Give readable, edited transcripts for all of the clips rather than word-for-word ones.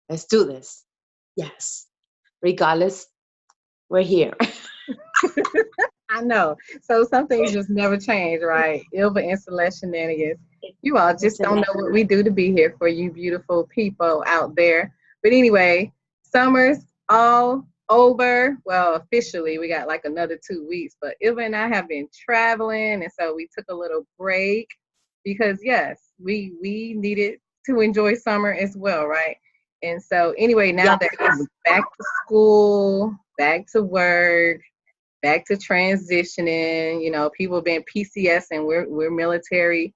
Let's do this. Yes. Regardless, we're here. I know. So some things just never change, right? Ilva and Celeste shenanigans. You all just It's a don't know what we do to be here for you beautiful people out there. But anyway, summer's all over. Well, officially, we got like another 2 weeks. But Ilva and I have been traveling, and so we took a little break because yes, we needed to enjoy summer as well, right? And so anyway, now yes. that it's back to school, back to work, back to transitioning. People been PCS and we're military,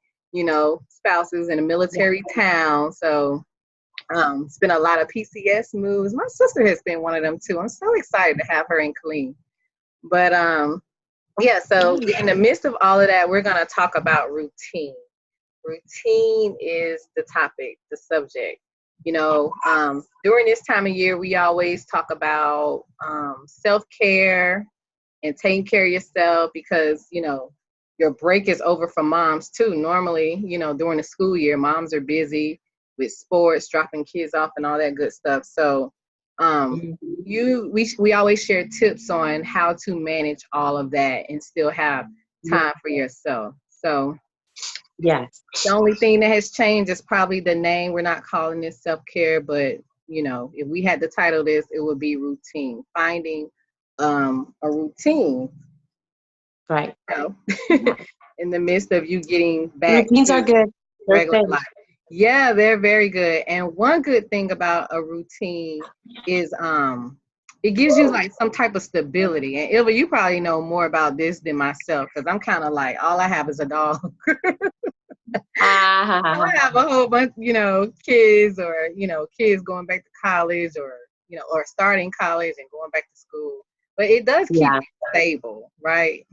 spouses in a Yeah. military town. So it's been a lot of PCS moves. My sister has been one of them too. I'm so excited to have her in clean. But yeah, so Nice. in the midst of all of that, we're gonna talk about routine. Routine is the topic, the subject. During this time of year, we always talk about self-care and taking care of yourself because your break is over for moms too. Normally, during the school year, moms are busy with sports, dropping kids off, and all that good stuff. So, Mhm. we always share tips on how to manage all of that and still have Yeah. time for yourself. So, Yes. the only thing that has changed is probably the name. We're not calling this self care, but if we had to title this, it would be routine. Finding a routine, Right. you know, in the midst of you getting back Routines are to good. They're regular thin. life. Yeah, they're very good. And one good thing about a routine is it gives you like some type of stability. And Ilva, you probably know more about this than myself because I'm kind of like all I have is a dog. I Ah, have a whole bunch, kids or, kids going back to college or, or starting college and going back to school. But it does keep yeah. you stable, right?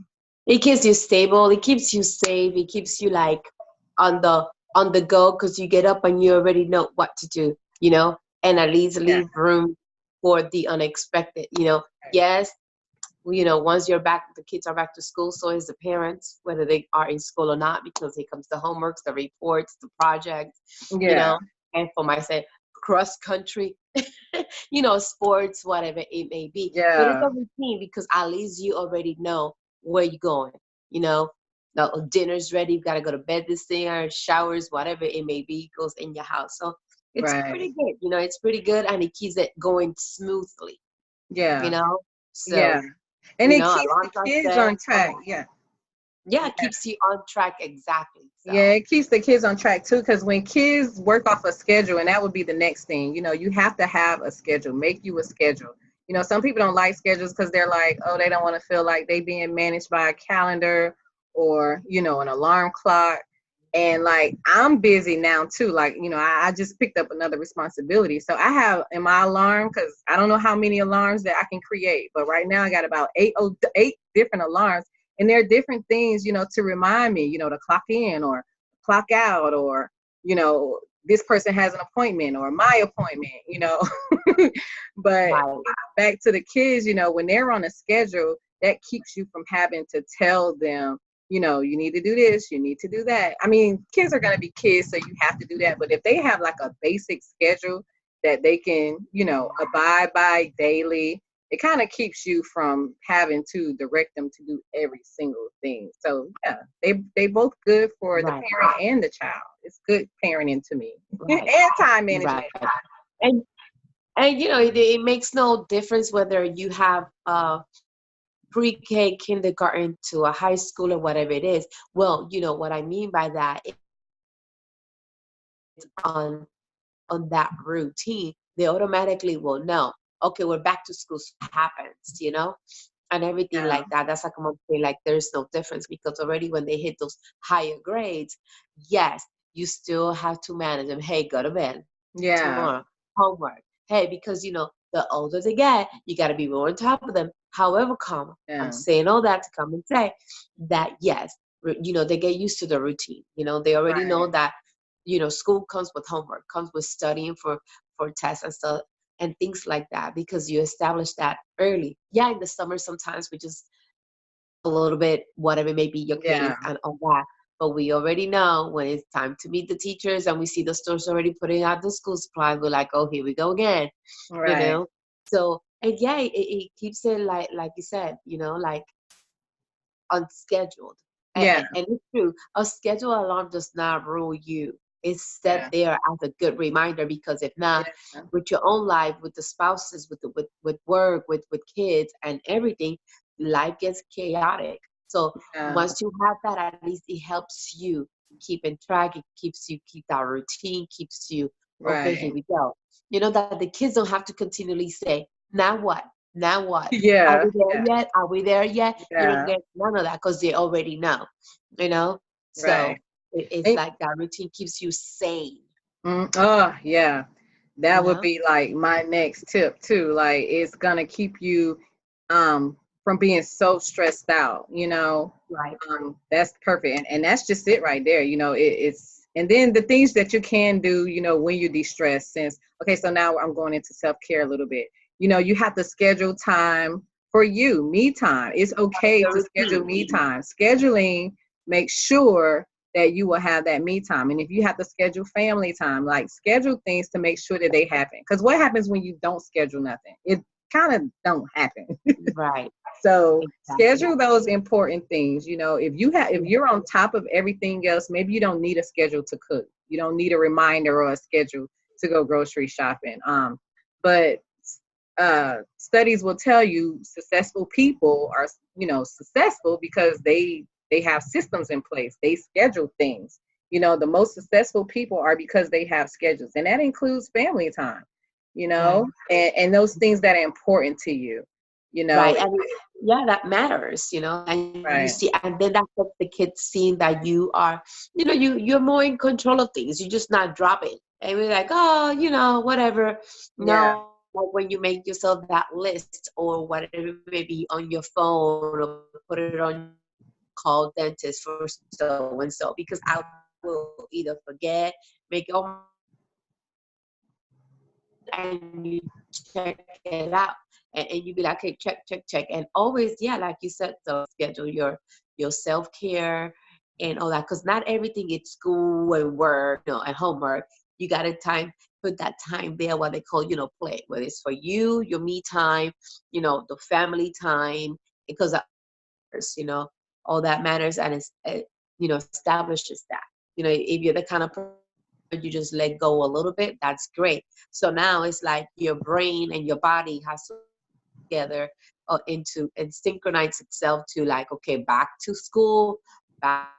It keeps you stable. It keeps you safe. It keeps you like on the go because you get up and you already know what to do, and at least Yeah. leave room for the unexpected. Yes, once you're back, the kids are back to school, so is the parents, whether they are in school or not, because here comes the homeworks, the reports, the projects, you Yeah. know, and for myself, cross country, sports, whatever it may be. But it's Yeah. a routine because at least you already know where you're going, you know. The dinner's ready, you gotta go to bed this thing, or showers, whatever it may be, goes in your house. So it's Right. pretty good, it's pretty good and it keeps it going smoothly, you Yeah. know. Yeah. So And it keeps the alarms are kids set. on track. Yeah. Yeah, it keeps you on track exactly. Yeah, So it keeps the kids on track too, because when kids work off a schedule, and that would be the next thing, you have to have a schedule, make you a schedule. Some people don't like schedules because they're like, oh, they don't want to feel like they being managed by a calendar or, an alarm clock. And like, I'm busy now too. Like, I just picked up another responsibility. So I have in my alarm, because I don't know how many alarms that I can create, but right now I got about eight different alarms and there are different things, to remind me, to clock in or clock out or, this person has an appointment or my appointment. But right, back to the kids, when they're on a schedule, that keeps you from having to tell them, you need to do this, you need to do that. I mean, kids are going to be kids, so you have to do that. But if they have like a basic schedule that they can, abide by daily, it kind of keeps you from having to direct them to do every single thing. So yeah, they both good for the right, parent and the child. It's good parenting to me and right, time management. right. And it makes no difference whether you have pre-K, kindergarten to a high school or whatever it is. Well, what I mean by that is on that routine, they automatically will know, okay, we're back to school, so what happens, and everything Yeah, like that. That's like I'm gonna say, like there's no difference because already when they hit those higher grades, yes, you still have to manage them. Hey, go to bed yeah, tomorrow, homework. Hey, because the older they get, you got to be more on top of them. However, I'm yeah, saying all that to come and say that yes, they get used to the routine. They already know right, that school comes with homework, comes with studying for tests and stuff and things like that because you establish that early. Yeah, in the summer sometimes we just a little bit whatever may be your yeah, case and all that. But we already know when it's time to meet the teachers and we see the stores already putting out the school supplies, we're like, oh, here we go again, you Right. know? So, and yeah, it keeps it like you said, like unscheduled. Yeah. And it's true, a schedule alarm does not rule you. It's set Yeah. there as a good reminder, because if not, Yeah. with your own life, with the spouses, with work, with kids and everything, life gets chaotic. So Yeah. once you have that, at least it helps you keep in track. It keep that routine, keeps you okay. Here Right. we go. That the kids don't have to continually say, "Now what? Now what? Are Yeah. we there Yeah. yet? Are we there yet?" You don't Yeah. get none of that because they already know. You know. Right. So it's And, like that routine keeps you sane. oh, yeah. You That would know. be like my next tip too. Like it's gonna keep you from being so stressed out, Right. That's perfect. And that's just it right there. It's and then the things that you can do, when you're de-stressed, since okay, so now I'm going into self-care a little bit. You have to schedule time for you, me time. It's okay Your to schedule routine. me time. Scheduling makes sure that you will have that me time. And if you have to schedule family time, like schedule things to make sure that they happen. Because what happens when you don't schedule nothing? It kind of don't happen. Right. So Exactly. schedule those important things. If Yeah. you're on top of everything else, maybe you don't need a schedule to cook. You don't need a reminder or a schedule to go grocery shopping. But studies will tell you successful people are, successful because they have systems in place. They schedule things. The most successful people are because they have schedules, and that includes family time. Right. And those things that are important to you. You know, Right. And yeah, that matters. And you right. see, and then that lets the kids seeing that you are, you're more in control of things. You're just not dropping. And we're like, oh, whatever. Yeah. No, like when you make yourself that list or whatever it may be on your phone, or put it on call dentist for so and so, because I will either forget, make it, oh my God, I forgot to do this. And you check it out. And you be like, okay, check. And always, yeah, like you said, so schedule your self-care and all that. Because not everything is school and work, and homework. You got to put that time there, what they call, play, whether it's for you, your me time, the family time, because that matters. All that matters, and establishes that. If you're the kind of person you just let go a little bit, that's great. So now it's like your brain and your body has to together into and synchronize itself to, like, okay, back to school, back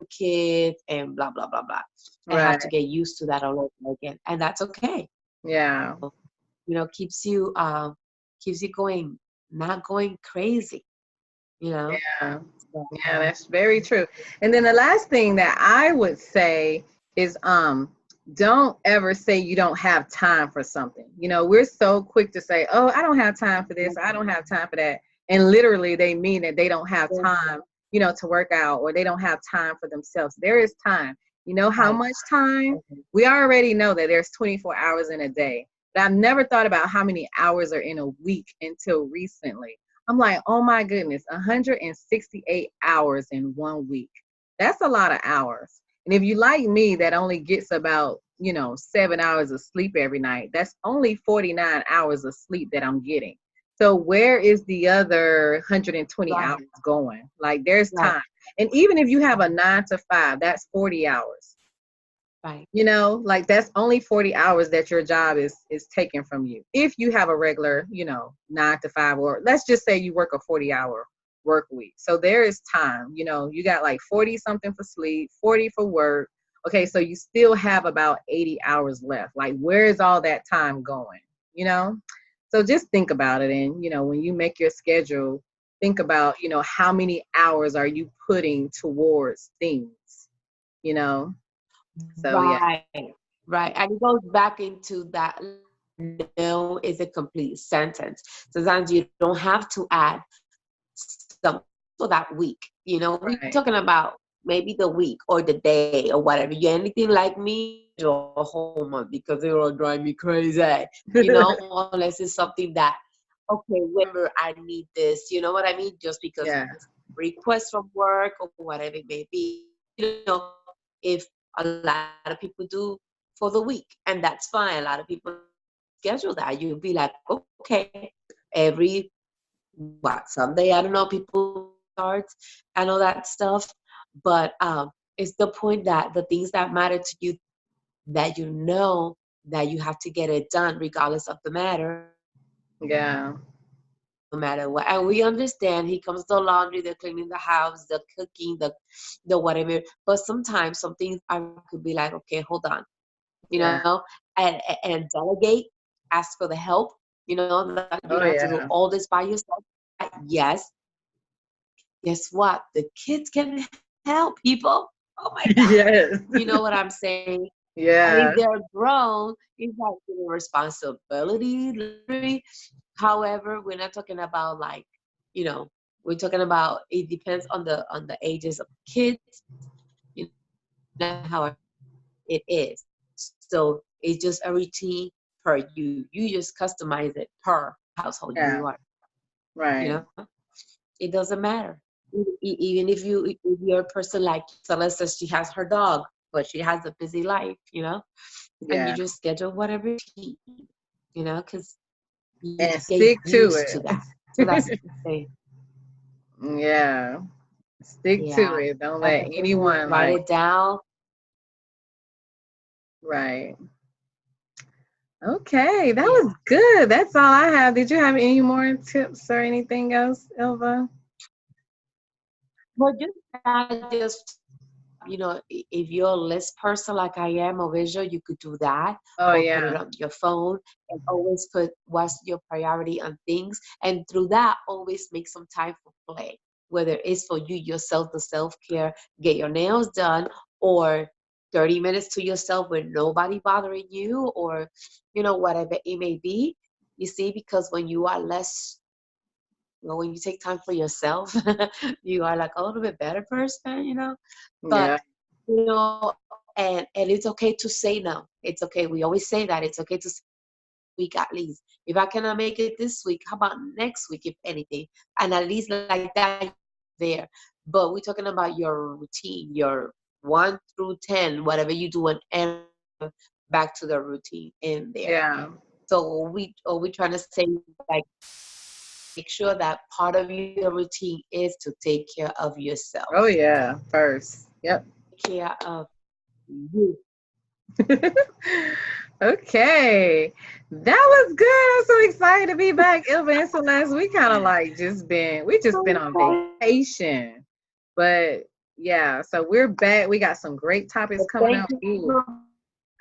to kids, and blah blah blah blah. I have Right. to get used to that all over again, and that's okay. Yeah. So, keeps you going, not going crazy. You know. Yeah. So, Yeah, that's very true. And then the last thing that I would say is don't ever say you don't have time for something. We're so quick to say, "Oh, I don't have time for this. I don't have time for that." And literally they mean that they don't have time, to work out, or they don't have time for themselves. There is time. You know how right. much time? We already know that there's 24 hours in a day. But I've never thought about how many hours are in a week until recently. I'm like, oh my goodness, 168 hours in 1 week. That's a lot of hours. And if you like me, that only gets about, 7 hours of sleep every night, that's only 49 hours of sleep that I'm getting. So where is the other 120 Right. hours going? Like there's Right. time. And even if you have a 9 to 5, that's 40 hours. Right. Like that's only 40 hours that your job is taking from you. If you have a regular, 9 to 5, or let's just say you work a 40-hour work week. So there is time, you got like 40 something for sleep, 40 for work. Okay, so you still have about 80 hours left. Like where is all that time going? You know? So just think about it. And, when you make your schedule, think about, how many hours are you putting towards things, you know? So yeah. Right. Right. And it goes back into that no is a complete sentence. Sometimes you don't have to add some for that week. We're Right. talking about maybe the week or the day or whatever. You anything like me, or a whole month, because it will drive me crazy. Unless it's something that, okay, whenever I need this, you know what I mean? Just because Yeah. request from work or whatever it may be. you know, if a lot of people do for the week, and that's fine. A lot of people schedule that. You'll be like, okay, every what Sunday, I don't know, people starts and all that stuff. But it's the point that the things that matter to you, that you know that you have to get it done regardless of the matter, Yeah. no matter what. And we understand he comes to the laundry, the cleaning the house, the cooking, the whatever. But sometimes some things I could be like, okay, hold on, you Yeah. know, and delegate, ask for the help, you know, that you Oh don't have to do yeah. all this by yourself. Yes, guess what? The kids can help people. Oh my God. Yes. You know what I'm saying? And Yeah. if they're grown, it's like a responsibility, literally. However, we're not talking about like, you know, we're talking about it depends on the ages of kids, you know, how it is. So it's just a routine per you. You just customize it per household Yeah. you are, you Right. know? It doesn't matter. Even if you're a person like Celeste says, she has her dog, but she has a busy life, you know, and you Yeah. just schedule whatever she, you know, because you And get stick to used to that. So it. that's the thing. Yeah. Stick to Yeah, it. Don't let definitely anyone write like, it down. right. Okay, that Yeah, was good. That's all I have. Did you have any more tips or anything else, Ilva? but just you know, if you're a list person like I am, a visual, you could do that, Oh or put it yeah. on your phone and always put what's your priority on things. And through that, always make some time for play, whether it's for you yourself, the self-care, get your nails done, or 30 minutes to yourself with nobody bothering you, or, you know, whatever it may be. You see, because when you are less, well, when you take time for yourself, you are like a little bit better person, you know. Yeah. But you know, and it's okay to say no. It's okay. We always say that it's okay to say week at least. If I cannot make it this week, how about next week, if anything? And at least like that there. But we're talking about your routine, your 1 through 10, whatever you do, and back to the routine in there. Yeah. So we trying to say like make sure that part of your routine is to take care of yourself. Oh yeah. First. Yep. Take care of you. Okay. That was good. I'm so excited to be back, Ilva and Celeste. We kind of like we just been on vacation. But yeah, so we're back. We got some great topics coming Thank up. Ooh, you.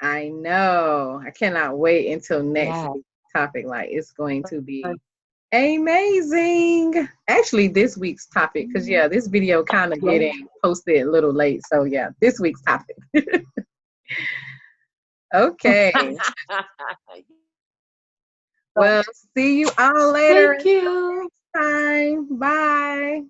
I know. I cannot wait until next Yeah. week's topic. Like it's going to be amazing. Actually, this week's topic, because yeah, this video kind of getting posted a little late. So yeah, this week's topic. Okay. Well, see you all later Thank you. next time. Bye.